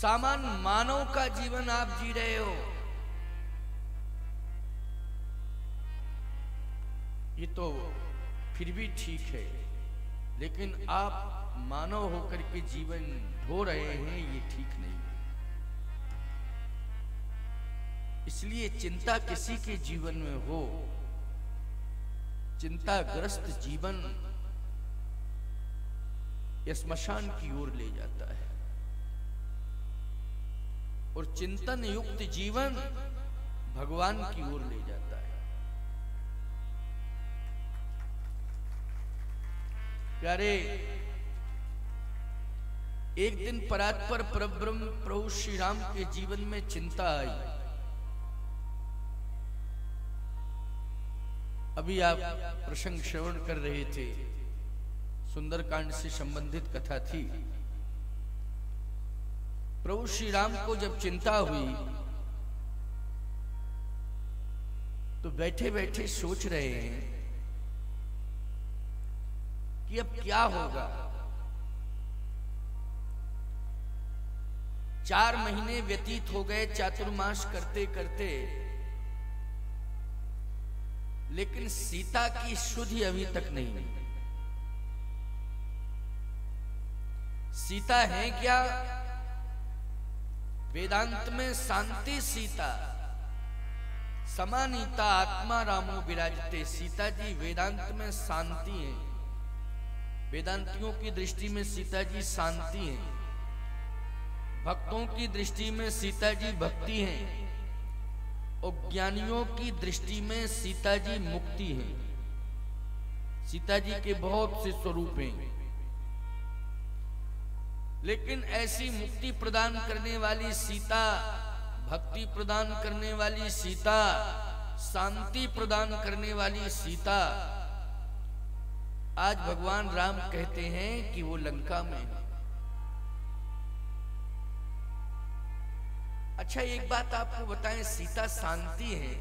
सामान्य मानव का जीवन आप जी रहे हो, ये तो फिर भी ठीक है, लेकिन आप मानव होकर के जीवन ढो रहे हैं, ये ठीक नहीं है। इसलिए चिंता किसी के जीवन में हो, चिंताग्रस्त जीवन स्मशान की ओर ले जाता है, और चिंतन युक्त जीवन भगवान की ओर ले जाता है। प्यारे, एक दिन परात्पर परब्रह्म प्रभु श्री राम के जीवन में चिंता आई। अभी आप प्रसंग श्रवण कर रहे थे, सुंदरकांड से संबंधित कथा थी। प्रभु श्री राम को जब चिंता हुई तो बैठे बैठे सोच रहे हैं कि अब क्या होगा। 4 महीने व्यतीत हो गए चातुर्मास करते करते, लेकिन सीता की शुद्धि अभी तक नहीं हुई। सीता है क्या? वेदांत में शांति सीता, समानीता आत्मा रामो विराजते। सीता जी वेदांत में शांति है, वेदांतियों की दृष्टि में सीता जी शांति है, भक्तों की दृष्टि में सीता जी भक्ति है, और ज्ञानियों की दृष्टि में सीता जी मुक्ति है। सीता जी के बहुत से स्वरूप हैं, लेकिन ऐसी मुक्ति प्रदान करने वाली सीता, भक्ति प्रदान करने वाली सीता, शांति प्रदान करने वाली सीता, आज भगवान राम कहते हैं कि वो लंका में है। अच्छा, एक बात आपको बताएं, सीता शांति है,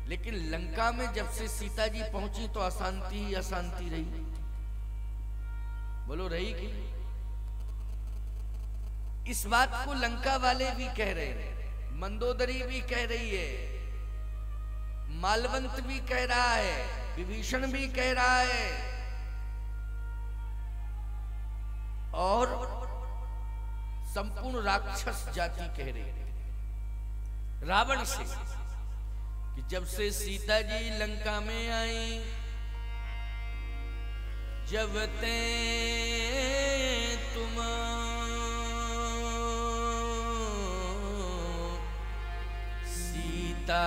लेकिन लंका में जब से सीता जी पहुंची तो अशांति ही अशांति रही। बोलो, रही कि? इस बात को लंका वाले भी कह रहे हैं, मंदोदरी भी कह रही है, मालवंत भी कह रहा है, विभीषण भी कह रहा है, और संपूर्ण राक्षस जाति कह रही है रावण से, कि जब से सीता जी लंका में आई, जब ते तुम सीता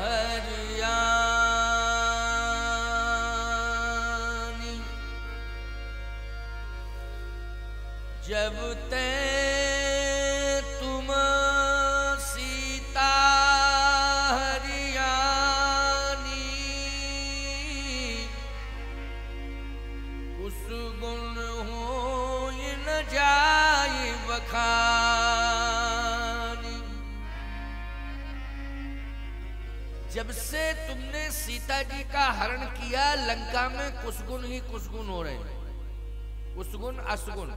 हरियाणी, जब ते तुम सीता हरियाणी, उस गुण हो न जाए बखानी। जब से तुमने सीता जी का हरण किया, लंका में कुछ गुण ही कुछ गुण हो रहे हैं, कुछ गुण असगुण,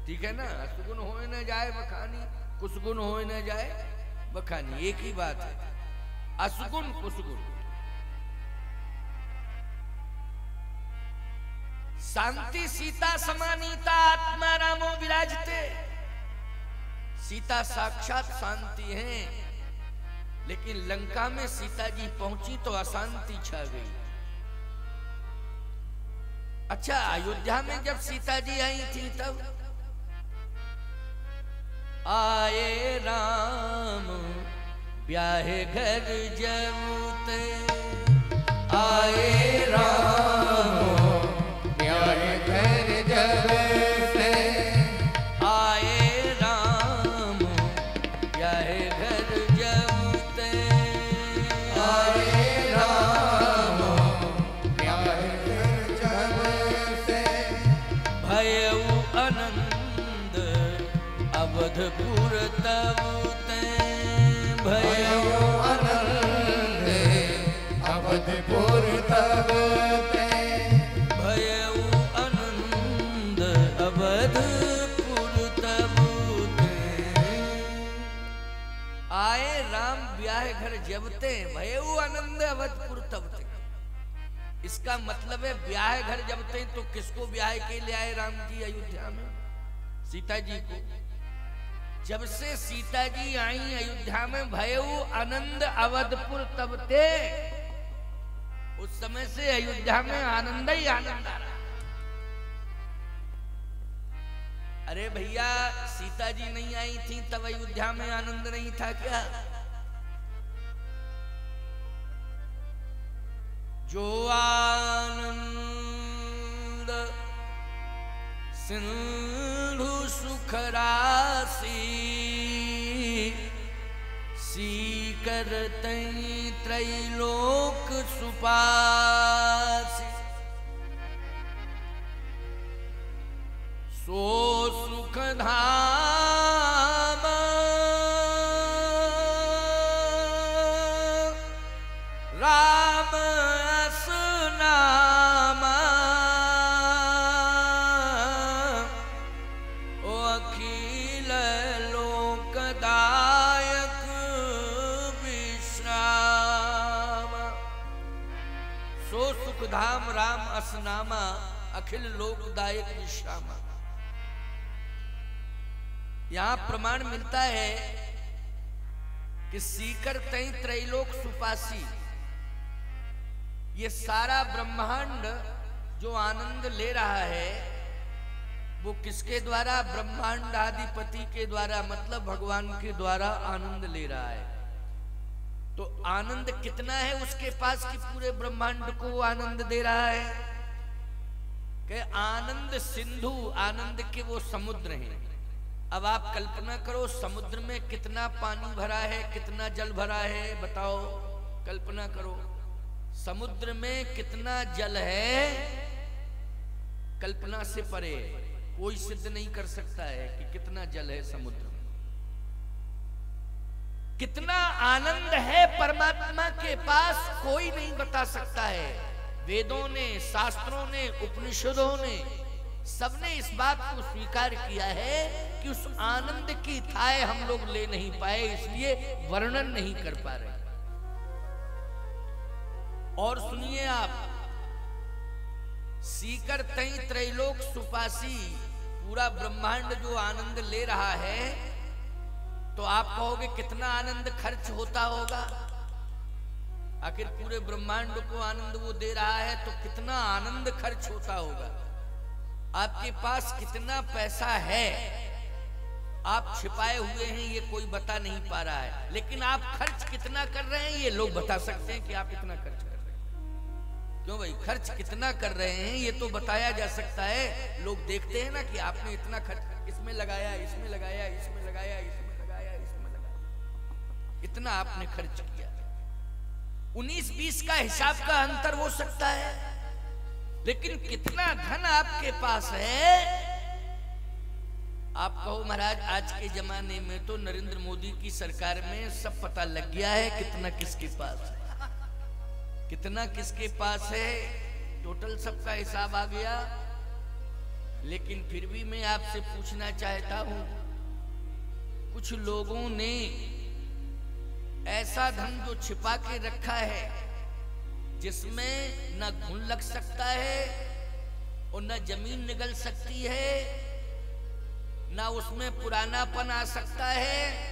ठीक है ना? असगुण हो न जाए बखानी, कुछ गुण हो न जाए बखानी, एक ही बात है, असगुण कुछ गुण। शांति सीता समानीता आत्मा रामो विराजते। सीता साक्षात शांति है, लेकिन लंका में सीता जी पहुंची तो अशांति छा गई। अच्छा, अयोध्या में जब सीता जी आई थी तब आए राम ब्याहे घर जमुते, आए राम ब्याहे घर जमुते, आए राम ब्याहे घर जमुते, आए राम ब्याहे घर जमुते, भयउ आनंद अवधपुर तब ते, भयउ आनंद अवधपुर तब ते, भयउ आनंद अवधपुर तब ते, घर जबते भयऊ आनंद अवधपुर तबते। इसका मतलब है ब्याह घर जबते तो किसको ब्याह के लिए आए राम जी अयोध्या में? सीता जी को। जब से सीता जी आई अयोध्या में भयऊ आनंद अवधपुर तबते, उस समय से अयोध्या में आनंद ही आनंद आ रहा। अरे भैया सीता जी नहीं आई थी तब अयोध्या में आनंद नहीं था क्या? जो आनंद सिंधु सुख राशि, सीकर तई त्रैलोक सुपासी। सो सुख धाम राम असनामा, ओ अखिल लोकदायक विश्राम। सो सुख धाम राम असनामा, अखिल लोकदायक विश्राम। यहां प्रमाण मिलता है कि सीकर तई त्रैलोक सुपासी, ये सारा ब्रह्मांड जो आनंद ले रहा है वो किसके द्वारा? ब्रह्मांड आदिपति के द्वारा, मतलब भगवान के द्वारा आनंद ले रहा है। तो आनंद कितना है उसके पास कि पूरे ब्रह्मांड को वो आनंद दे रहा है? कि आनंद सिंधु, आनंद के वो समुद्र हैं। अब आप कल्पना करो समुद्र में कितना पानी भरा है, कितना जल भरा है, बताओ कल्पना करो। समुद्र में कितना जल है कल्पना से परे, कोई सिद्ध नहीं कर सकता है कि कितना जल है समुद्र में। कितना आनंद है परमात्मा के पास कोई नहीं बता सकता है। वेदों ने, शास्त्रों ने, उपनिषदों ने सबने इस बात को स्वीकार किया है कि उस आनंद की थाह हम लोग ले नहीं पाए, इसलिए वर्णन नहीं कर पा रहे। और सुनिए आप, सीकर तई त्रैलोक सुपासी, पूरा ब्रह्मांड जो आनंद ले रहा है, तो आप कहोगे कितना आनंद खर्च होता होगा? आखिर पूरे ब्रह्मांड को आनंद वो दे रहा है तो कितना आनंद खर्च होता होगा? आपके पास कितना पैसा है आप छिपाए हुए हैं ये कोई बता नहीं पा रहा है, लेकिन आप खर्च कितना कर रहे हैं ये लोग बता सकते हैं कि आप इतना खर्च कर रहे हैं। क्यों भाई, खर्च कितना कर रहे हैं ये तो बताया जा सकता है। लोग देखते हैं ना कि आपने इतना खर्च इसमें लगाया, इसमें लगाया, इसमें लगाया, इसमें लगाया, इसमें लगाया, इतना आपने खर्च किया। 19-20 का हिसाब का अंतर हो सकता है, लेकिन कितना धन आपके पास है? आप कहो महाराज आज के जमाने में तो नरेंद्र मोदी की सरकार में सब पता लग गया है कितना किसके पास है, कितना किसके पास है, टोटल सबका हिसाब आ गया। लेकिन फिर भी मैं आपसे पूछना चाहता हूं, कुछ लोगों ने ऐसा धन जो छिपा के रखा है जिसमें न घुन लग सकता है और न जमीन निगल सकती है, न उसमें पुरानापन आ सकता है,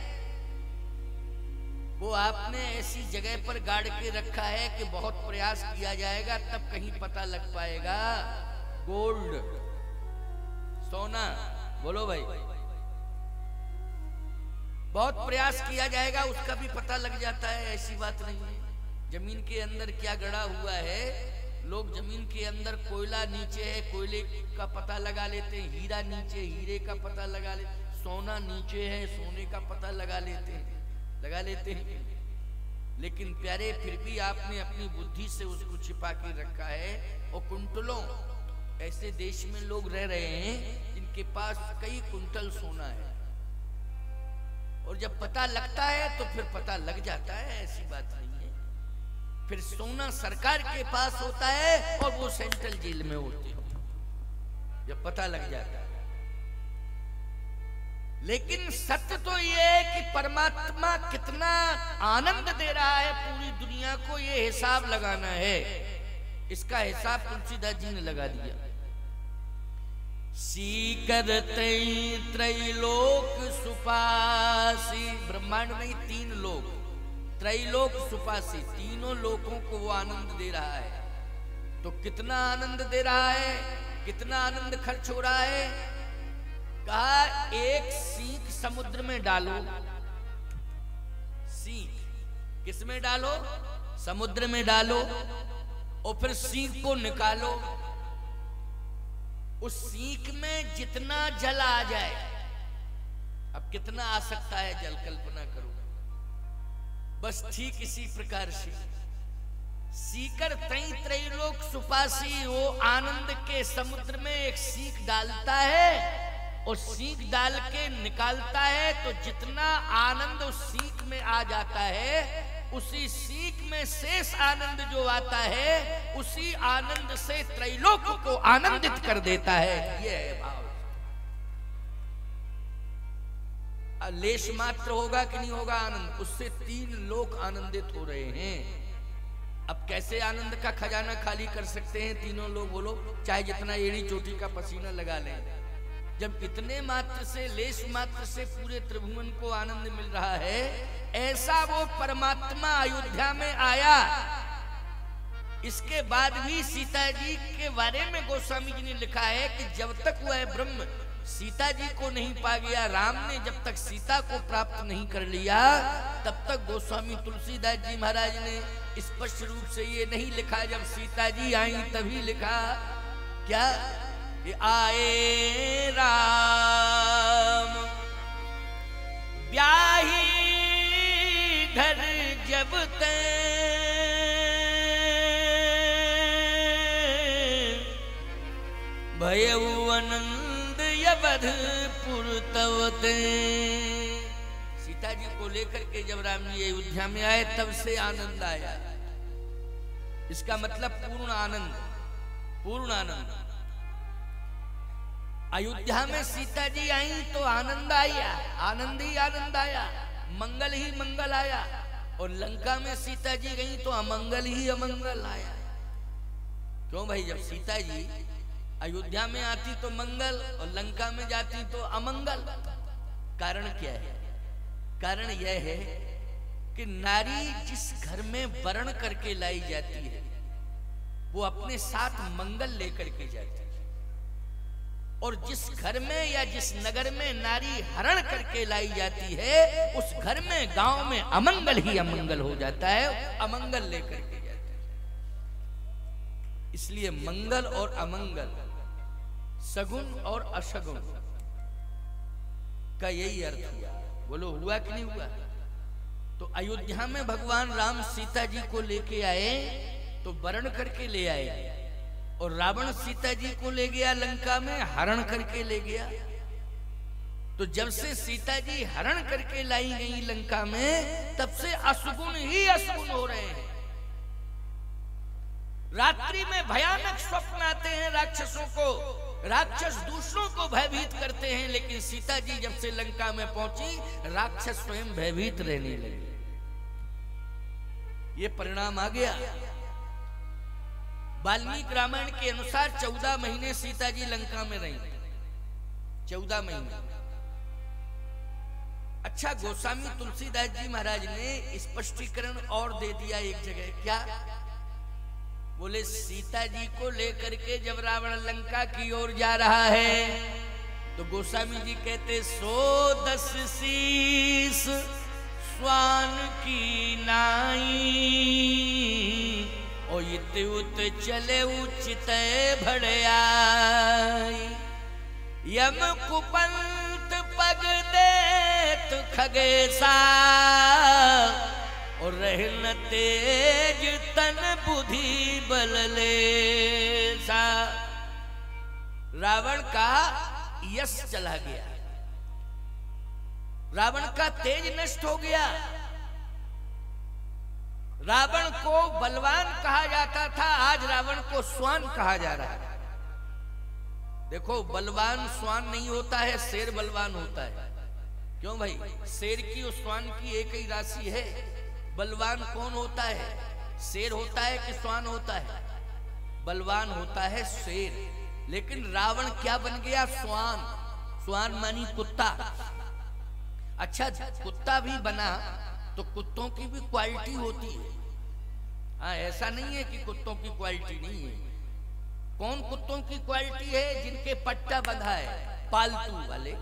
वो आपने ऐसी जगह पर गाड़ के रखा है कि बहुत प्रयास किया जाएगा तब कहीं पता लग पाएगा। गोल्ड, सोना, बोलो भाई, बहुत प्रयास किया जाएगा उसका भी पता लग जाता है, ऐसी बात नहीं है। जमीन के अंदर क्या गड़ा हुआ है, लोग जमीन के अंदर कोयला नीचे है, कोयले का पता लगा लेते हैं, हीरा नीचे, हीरे का पता लगा लेते, सोना नीचे है, सोने का पता लगा लेते हैं। लेकिन प्यारे फिर भी आपने अपनी बुद्धि से उसको छिपा के रखा है। और कुंटलों ऐसे देश में लोग रह रहे हैं जिनके पास कई कुंटल सोना है, और जब पता लगता है तो फिर पता लग जाता है, ऐसी बात नहीं है। फिर सोना सरकार के पास होता है और वो सेंट्रल जेल में होते हैं जब पता लग जाता है। लेकिन सत्य तो ये है कि परमात्मा कितना आनंद दे रहा है पूरी दुनिया को, ये हिसाब लगाना है। इसका हिसाब तुलसीदास जी ने लगा दिया। सीकर त्रैलोक सुपासी, ब्रह्मांड में ही 3 लोक, त्रैलोक सुपासी, तीनों लोकों को वो आनंद दे रहा है। तो कितना आनंद दे रहा है, कितना आनंद खर्च हो रहा है? कहा एक सीख समुद्र में डालो, सीख किस में डालो? समुद्र में डालो, और फिर सीख को निकालो। उस सीख में जितना जल आ जाए, अब कितना आ सकता है जल, कल्पना करो। बस ठीक इसी प्रकार से सीकर त्रैलोक सुपासी वो आनंद के समुद्र में एक सीख डालता है, और सीख डाल के निकालता है, तो जितना आनंद उस सीख में आ जाता है, उसी सीख में शेष आनंद जो आता है, उसी आनंद से त्रैलोक को आनंदित कर देता है। ये है भाव। लेश मात्र होगा कि नहीं होगा आनंद, उससे 3 लोक आनंदित हो रहे हैं। अब कैसे आनंद का खजाना खाली कर सकते हैं तीनों लोग? बोलो, चाहे जितना एड़ी चोटी का पसीना लगा लें, जब इतने मात्र से, लेश मात्र से पूरे त्रिभुवन को आनंद मिल रहा है। ऐसा वो परमात्मा अयोध्या में आया। इसके बाद भी सीता जी के बारे में गोस्वामी जी ने लिखा है कि जब तक वह ब्रह्म सीता जी को नहीं पा गया, राम ने जब तक सीता को प्राप्त नहीं कर लिया, तब तक गोस्वामी तुलसीदास जी महाराज ने स्पष्ट रूप से ये नहीं लिखा। जब सीता जी आई तभी लिखा क्या? कि आए राम ब्याही घर जब ते, भयउ आनंद यवधपुर तवते। सीता जी को लेकर के जब राम जी अयोध्या में आए, तब से आनंद आया। इसका मतलब पूर्ण आनंद, पूर्ण आनंद। अयोध्या में सीता जी आई तो आनंद आया, आनंद ही आनंद आया, मंगल ही मंगल आया। और लंका में सीता जी गई तो अमंगल ही अमंगल आया। क्यों भाई? जब सीता जी अयोध्या में आती तो मंगल, और लंका में जाती तो अमंगल। कारण क्या है? कारण यह है कि नारी जिस घर में वरण करके लाई जाती है, वो अपने साथ मंगल लेकर के जाती है। और जिस घर में या जिस नगर में नारी हरण करके लाई जाती है, उस घर में, गांव में अमंगल ही अमंगल हो जाता है, अमंगल लेकर के जाती है। इसलिए मंगल और अमंगल, सगुन और अशगुन का यही अर्थ हुआ। बोलो, हुआ कि नहीं हुआ? तो अयोध्या में भगवान राम सीता जी को लेके आए तो वरण करके ले आए, और रावण सीता जी को ले गया लंका में, हरण करके ले गया। तो जब से सीता जी हरण करके लाई गई लंका में, तब से असगुन ही असगुन हो रहे हैं। रात्रि में भयानक स्वप्न आते हैं राक्षसों को, राक्षस दूसरों को भयभीत करते हैं, लेकिन सीता जी जब से लंका में पहुंची, राक्षस स्वयं भयभीत रहने लगे। ये परिणाम आ गया। वाल्मीकि रामायण के अनुसार 14 महीने सीता जी लंका में रही, 14 महीने। अच्छा, गोस्वामी तुलसीदास जी महाराज ने स्पष्टीकरण और दे दिया एक जगह। क्या बोले? सीता जी को लेकर के जब रावण लंका की ओर जा रहा है, तो गोस्वामी जी कहते, 110 शीस स्वान की नाई, और इत उत चले उचित भड़याई। यम कुपंत पग देत खगेसा, और रहन तेज तन बुद्धि बल लेसा। रावण का यश चला गया, रावण का तेज नष्ट हो गया। रावण को बलवान कहा जाता था, आज रावण को स्वान कहा जा रहा है। देखो, बलवान स्वान नहीं होता है, शेर बलवान होता है। क्यों भाई? शेर की और श्वान की एक ही राशि है। बलवान कौन होता है? शेर होता है कि श्वान होता है? बलवान होता है शेर। लेकिन रावण क्या बन गया? श्वान। श्वान मानी कुत्ता। अच्छा, कुत्ता भी बना तो कुत्तों की भी क्वालिटी होती है। हाँ, ऐसा नहीं है कि कुत्तों की क्वालिटी नहीं है। कौन कुत्तों की क्वालिटी है? जिनके पट्टा बंधा है, पालतू वाले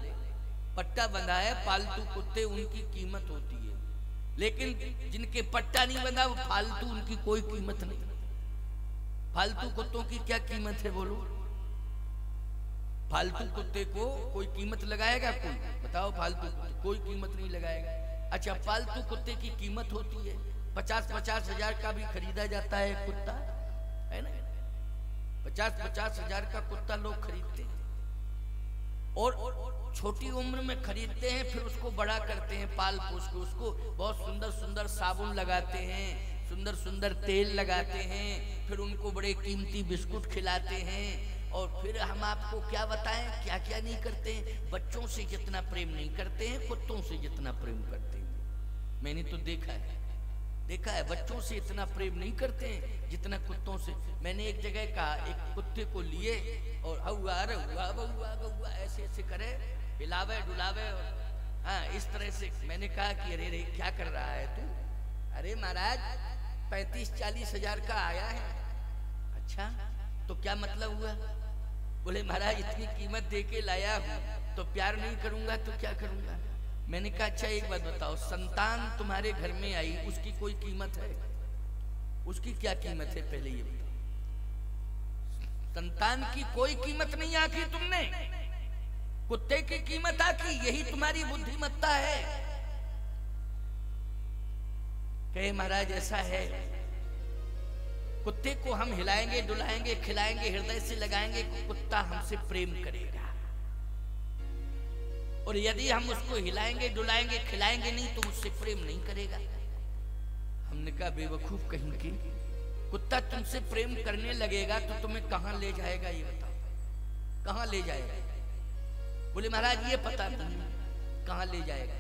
पट्टा बंधा है, पालतू कुत्ते, उनकी कीमत होती है। लेकिन जिनके पट्टा नहीं बंधा वो फालतू, उनकी कोई कीमत नहीं। फालतू कुत्तों की क्या कीमत है बोलो? फालतू कुत्ते को कोई कीमत लगाएगा? कोई बताओ? फालतू कुत्ते कोई कीमत नहीं लगाएगा। अच्छा, फालतू कुत्ते की कीमत होती है 50-50 हजार का भी खरीदा जाता है कुत्ता, है ना? 50-50 हजार का कुत्ता लोग खरीदते हैं और छोटी उम्र में खरीदते हैं, फिर उसको बड़ा करते हैं, पाल पोस के उसको बहुत सुंदर सुंदर साबुन लगाते हैं, सुंदर सुंदर तेल लगाते हैं, फिर उनको बड़े कीमती बिस्कुट खिलाते हैं। और फिर हम आपको क्या बताएं, क्या क्या नहीं करते हैं। बच्चों से जितना प्रेम नहीं करते हैं, कुत्तों से जितना प्रेम करते हैं। मैंने तो देखा है, बच्चों से इतना प्रेम नहीं करते हैं जितना कुत्तों से। मैंने एक जगह कहा, एक कुत्ते को लिए और हौवा रहुआ बउआ गौआ ऐसे ऐसे करे, हिलावे डुलावे, हाँ इस तरह से। मैंने कहा कि अरे रे क्या कर रहा है तू? अरे महाराज 35-40 हजार का आया है। अच्छा, तो क्या मतलब हुआ? बोले महाराज इतनी कीमत दे के लाया हूँ तो प्यार नहीं करूंगा तो क्या करूंगा? मैंने कहा अच्छा एक बात बताओ, संतान तुम्हारे घर में आई, उसकी कोई कीमत है? उसकी क्या कीमत है पहले ये बताओ? संतान की कोई कीमत नहीं आकी तुमने, कुत्ते की कीमत आकी। यही तुम्हारी बुद्धिमत्ता है। कहे महाराज ऐसा है, कुत्ते को हम हिलाएंगे डुलाएंगे खिलाएंगे हृदय से लगाएंगे, कुत्ता हमसे प्रेम करेगा। और यदि हम उसको हिलाएंगे डुलाएंगे खिलाएंगे नहीं तो मुझसे प्रेम नहीं करेगा। हमने कहा बेवकूफ कहीं की, कुत्ता तुमसे प्रेम करने लगेगा तो तुम्हें कहां ले जाएगा ये बताओ? कहां ले जाएगा? बोले महाराज ये पता नहीं कहां ले जाएगा।